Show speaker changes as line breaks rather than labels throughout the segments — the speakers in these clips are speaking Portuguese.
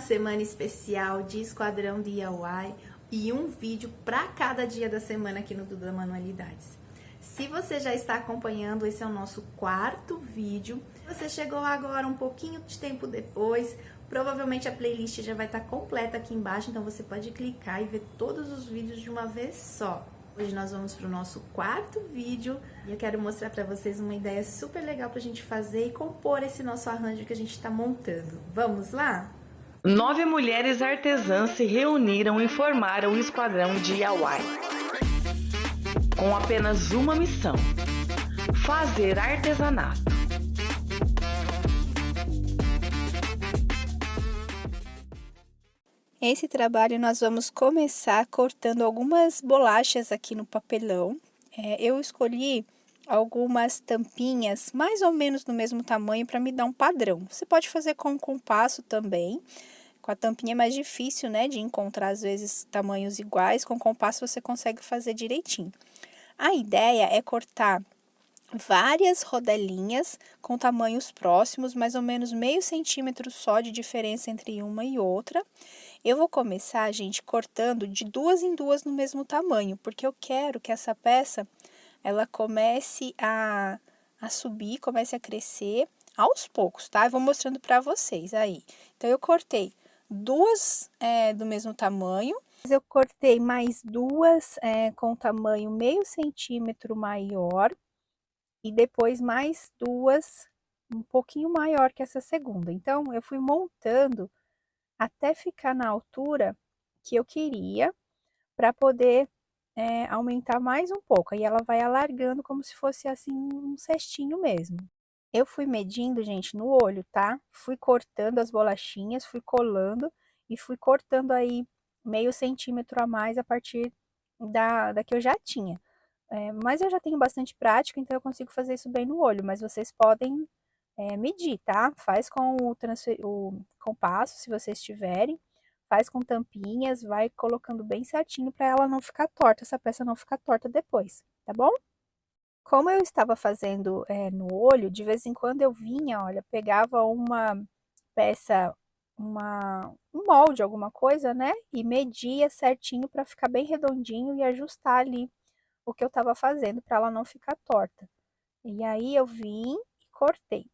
semana especial de Esquadrão DIY e um vídeo para cada dia da semana aqui no Duda Manualidades. Se você já está acompanhando, esse é o nosso quarto vídeo. Você chegou agora um pouquinho de tempo depois, provavelmente a playlist já vai estar completa aqui embaixo, então você pode clicar e ver todos os vídeos de uma vez só. Hoje nós vamos para o nosso quarto vídeo e eu quero mostrar para vocês uma ideia super legal para a gente fazer e compor esse nosso arranjo que a gente está montando. Vamos lá?
9 mulheres artesãs se reuniram e formaram o Esquadrão DIY. Com apenas uma missão: fazer artesanato.
Esse trabalho nós vamos começar cortando algumas bolachas aqui no papelão. Eu escolhi algumas tampinhas mais ou menos do mesmo tamanho para me dar um padrão. Você pode fazer com compasso também. Com a tampinha é mais difícil, né, de encontrar às vezes tamanhos iguais. Com compasso você consegue fazer direitinho. A ideia é cortar várias rodelinhas com tamanhos próximos, mais ou menos meio centímetro só de diferença entre uma e outra. Eu vou começar, gente, cortando de duas em duas no mesmo tamanho, porque eu quero que essa peça, ela comece a subir, comece a crescer aos poucos, tá? Eu vou mostrando pra vocês aí. Então, eu cortei duas do mesmo tamanho. Eu cortei mais duas com tamanho meio centímetro maior. E depois mais duas um pouquinho maior que essa segunda. Então, eu fui montando até ficar na altura que eu queria, para poder aumentar mais um pouco. Aí ela vai alargando como se fosse assim um cestinho mesmo. Eu fui medindo, gente, no olho, tá? Fui cortando as bolachinhas, fui colando e fui cortando aí meio centímetro a mais a partir da que eu já tinha. Mas eu já tenho bastante prática, então eu consigo fazer isso bem no olho, mas vocês podem medir, tá? Faz com o compasso, se vocês tiverem, faz com tampinhas, vai colocando bem certinho para ela não ficar torta, essa peça não ficar torta depois, tá bom? Como eu estava fazendo no olho, de vez em quando eu vinha, olha, pegava uma peça, um molde, alguma coisa, né? E media certinho para ficar bem redondinho e ajustar ali o que eu estava fazendo para ela não ficar torta. E aí eu vim e cortei.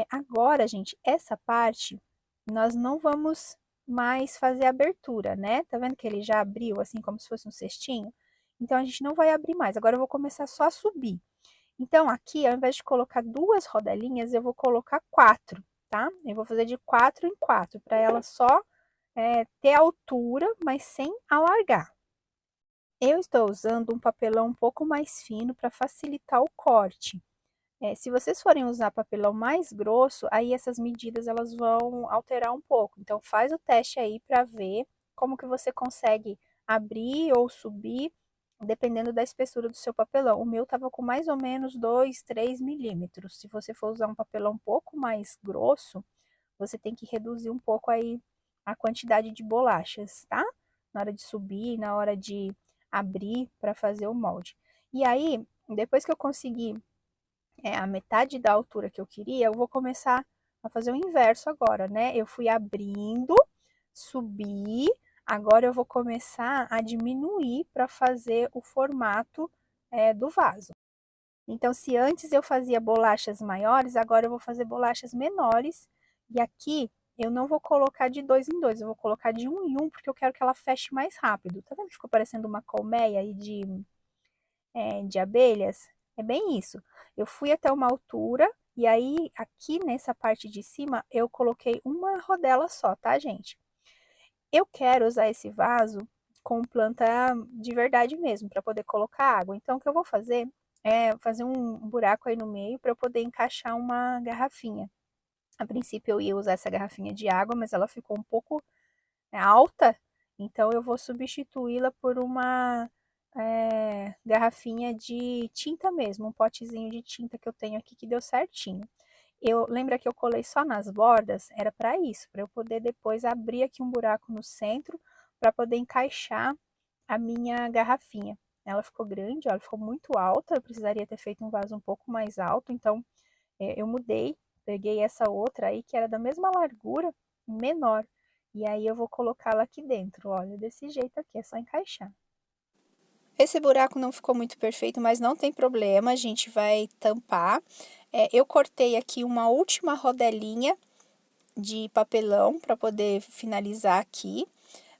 Agora, gente, essa parte nós não vamos mais fazer abertura, né? Tá vendo que ele já abriu assim como se fosse um cestinho? Então a gente não vai abrir mais. Agora eu vou começar só a subir. Então aqui, ao invés de colocar duas rodelinhas, eu vou colocar quatro, tá? Eu vou fazer de 4 em 4 para ela só ter altura, mas sem alargar. Eu estou usando um papelão um pouco mais fino para facilitar o corte. Se vocês forem usar papelão mais grosso, aí essas medidas elas vão alterar um pouco. Então, faz o teste aí para ver como que você consegue abrir ou subir, dependendo da espessura do seu papelão. O meu estava com mais ou menos 2, 3 milímetros. Se você for usar um papelão um pouco mais grosso, você tem que reduzir um pouco aí a quantidade de bolachas, tá? Na hora de subir, na hora de abrir para fazer o molde. E aí, depois que eu conseguir a metade da altura que eu queria, eu vou começar a fazer o inverso agora, né? Eu fui abrindo, subi, agora eu vou começar a diminuir para fazer o formato do vaso. Então, se antes eu fazia bolachas maiores, agora eu vou fazer bolachas menores. E aqui eu não vou colocar de 2 em 2, eu vou colocar de 1 em 1, porque eu quero que ela feche mais rápido. Tá vendo que ficou parecendo uma colmeia aí de abelhas? É bem isso. Eu fui até uma altura e aí aqui nessa parte de cima eu coloquei uma rodela só, tá, gente? Eu quero usar esse vaso com planta de verdade mesmo, para poder colocar água. Então, o que eu vou fazer é fazer um buraco aí no meio para eu poder encaixar uma garrafinha. A princípio eu ia usar essa garrafinha de água, mas ela ficou um pouco alta, então eu vou substituí-la por uma garrafinha de tinta mesmo, um potezinho de tinta que eu tenho aqui que deu certinho. Lembra que eu colei só nas bordas? Era para isso, para eu poder depois abrir aqui um buraco no centro para poder encaixar a minha garrafinha. Ela ficou grande, ela ficou muito alta, eu precisaria ter feito um vaso um pouco mais alto, então eu mudei, peguei essa outra aí que era da mesma largura, menor. E aí eu vou colocá-la aqui dentro, olha, desse jeito aqui, é só encaixar. Esse buraco não ficou muito perfeito, mas não tem problema, a gente vai tampar. Eu cortei aqui uma última rodelinha de papelão para poder finalizar aqui,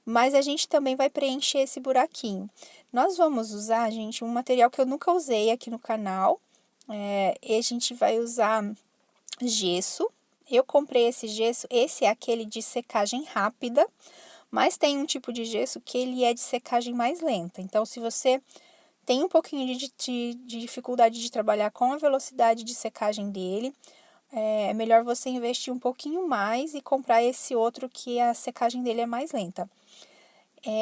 mas a gente também vai preencher esse buraquinho. Nós vamos usar, gente, um material que eu nunca usei aqui no canal, e a gente vai usar gesso. Eu comprei esse gesso, esse é aquele de secagem rápida, mas tem um tipo de gesso que ele é de secagem mais lenta. Então, se você tem um pouquinho de dificuldade de trabalhar com a velocidade de secagem dele, é melhor você investir um pouquinho mais e comprar esse outro que a secagem dele é mais lenta.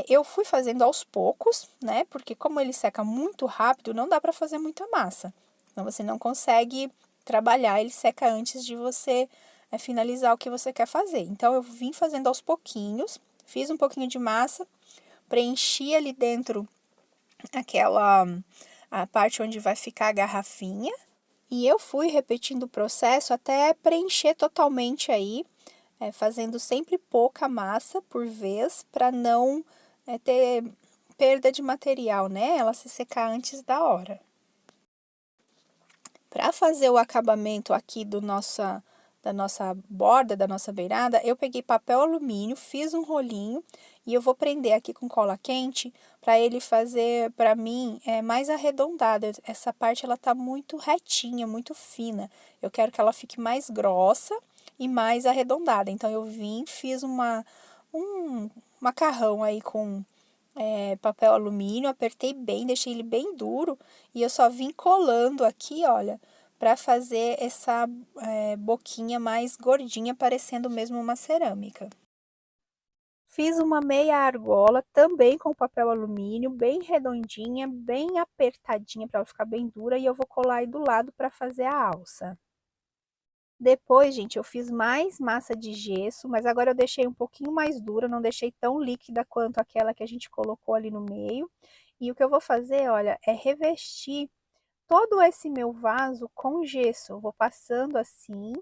Eu fui fazendo aos poucos, né? Porque como ele seca muito rápido, não dá para fazer muita massa. Então, você não consegue trabalhar, ele seca antes de você finalizar o que você quer fazer. Então, eu vim fazendo aos pouquinhos, fiz um pouquinho de massa, preenchi ali dentro a parte onde vai ficar a garrafinha. E eu fui repetindo o processo até preencher totalmente aí, fazendo sempre pouca massa por vez, para não ter perda de material, né? Ela se secar antes da hora. Para fazer o acabamento aqui da nossa borda, da nossa beirada, eu peguei papel alumínio, fiz um rolinho e eu vou prender aqui com cola quente para ele fazer, para mim, mais arredondada. Essa parte ela tá muito retinha, muito fina. Eu quero que ela fique mais grossa e mais arredondada. Então, eu fiz um macarrão aí com papel alumínio, apertei bem, deixei ele bem duro e eu só vim colando aqui, olha, para fazer essa boquinha mais gordinha, parecendo mesmo uma cerâmica. Fiz uma meia argola também com papel alumínio, bem redondinha, bem apertadinha para ela ficar bem dura e eu vou colar aí do lado para fazer a alça. Depois, gente, eu fiz mais massa de gesso, mas agora eu deixei um pouquinho mais dura, não deixei tão líquida quanto aquela que a gente colocou ali no meio. E o que eu vou fazer, olha, é revestir todo esse meu vaso com gesso. Eu vou passando assim.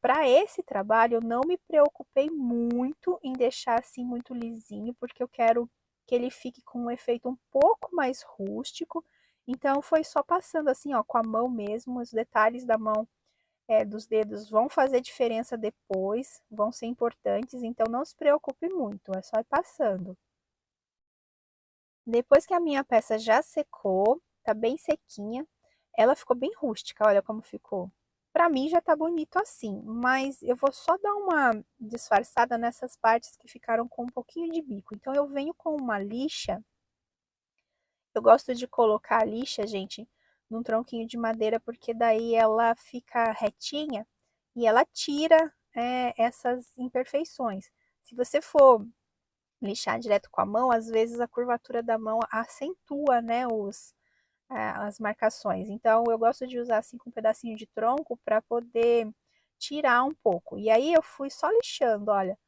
Para esse trabalho, eu não me preocupei muito em deixar assim muito lisinho, porque eu quero que ele fique com um efeito um pouco mais rústico. Então, foi só passando assim, ó, com a mão mesmo, os detalhes da mão dos dedos vão fazer diferença depois, vão ser importantes, então não se preocupe muito, é só ir passando. Depois que a minha peça já secou, tá bem sequinha, ela ficou bem rústica, olha como ficou. Pra mim já tá bonito assim, mas eu vou só dar uma disfarçada nessas partes que ficaram com um pouquinho de bico. Então, eu venho com uma lixa. Eu gosto de colocar a lixa, gente, num tronquinho de madeira, porque daí ela fica retinha e ela tira essas imperfeições. Se você for lixar direto com a mão, às vezes a curvatura da mão acentua, né, as marcações. Então, eu gosto de usar assim com um pedacinho de tronco para poder tirar um pouco. E aí, eu fui só lixando, olha,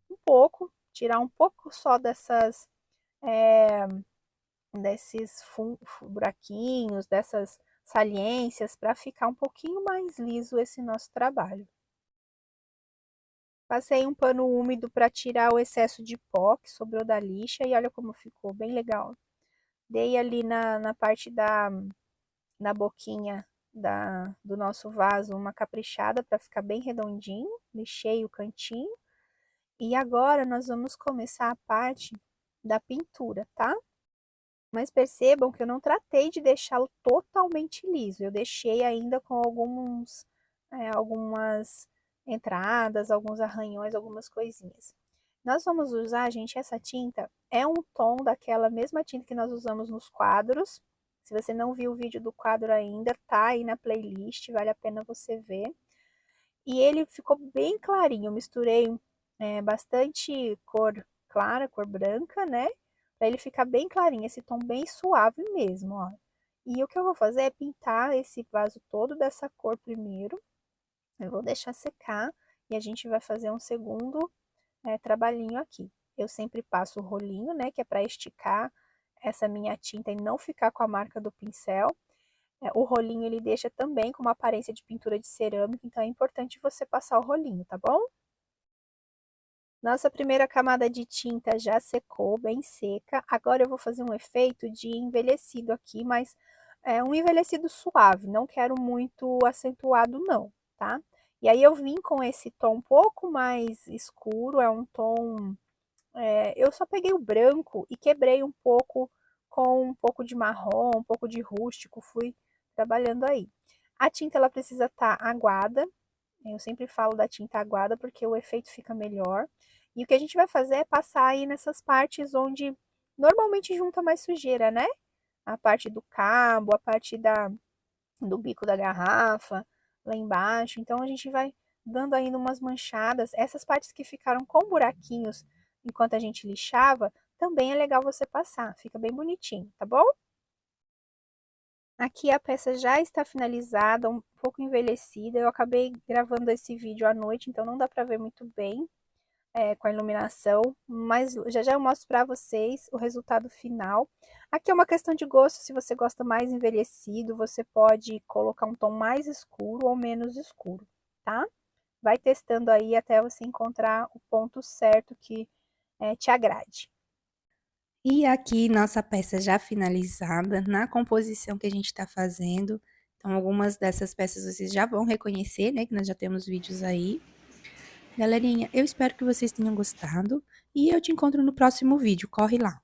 um pouco, tirar um pouco só desses buraquinhos, dessas saliências, para ficar um pouquinho mais liso esse nosso trabalho. Passei um pano úmido para tirar o excesso de pó que sobrou da lixa e olha como ficou, bem legal. Dei ali na parte na boquinha do nosso vaso uma caprichada para ficar bem redondinho, lixei o cantinho. E agora nós vamos começar a parte da pintura, tá? Mas percebam que eu não tratei de deixá-lo totalmente liso, eu deixei ainda com algumas entradas, alguns arranhões, algumas coisinhas. Nós vamos usar, gente, essa tinta, é um tom daquela mesma tinta que nós usamos nos quadros. Se você não viu o vídeo do quadro ainda, tá aí na playlist, vale a pena você ver. E ele ficou bem clarinho, eu misturei bastante cor clara, cor branca, né? Pra ele ficar bem clarinho, esse tom bem suave mesmo, ó. E o que eu vou fazer é pintar esse vaso todo dessa cor primeiro. Eu vou deixar secar e a gente vai fazer um segundo trabalhinho aqui. Eu sempre passo o rolinho, né, que é para esticar essa minha tinta e não ficar com a marca do pincel. O rolinho ele deixa também com uma aparência de pintura de cerâmica, então é importante você passar o rolinho, tá bom? Nossa primeira camada de tinta já secou, bem seca. Agora eu vou fazer um efeito de envelhecido aqui, mas é um envelhecido suave, não quero muito acentuado não, tá? E aí eu vim com esse tom um pouco mais escuro, é um tom... eu só peguei o branco e quebrei um pouco com um pouco de marrom, um pouco de rústico, fui trabalhando aí. A tinta ela precisa estar aguada, eu sempre falo da tinta aguada porque o efeito fica melhor. E o que a gente vai fazer é passar aí nessas partes onde normalmente junta mais sujeira, né? A parte do cabo, a parte do bico da garrafa, lá embaixo. Então, a gente vai dando ainda umas manchadas. Essas partes que ficaram com buraquinhos enquanto a gente lixava, também é legal você passar. Fica bem bonitinho, tá bom? Aqui a peça já está finalizada, um pouco envelhecida. Eu acabei gravando esse vídeo à noite, então não dá para ver muito bem com a iluminação, mas já já eu mostro para vocês o resultado final. Aqui é uma questão de gosto, se você gosta mais envelhecido, você pode colocar um tom mais escuro ou menos escuro, tá? Vai testando aí até você encontrar o ponto certo que te agrade. E aqui nossa peça já finalizada, na composição que a gente está fazendo. Então, algumas dessas peças vocês já vão reconhecer, né? Que nós já temos vídeos aí. Galerinha, eu espero que vocês tenham gostado e eu te encontro no próximo vídeo. Corre lá!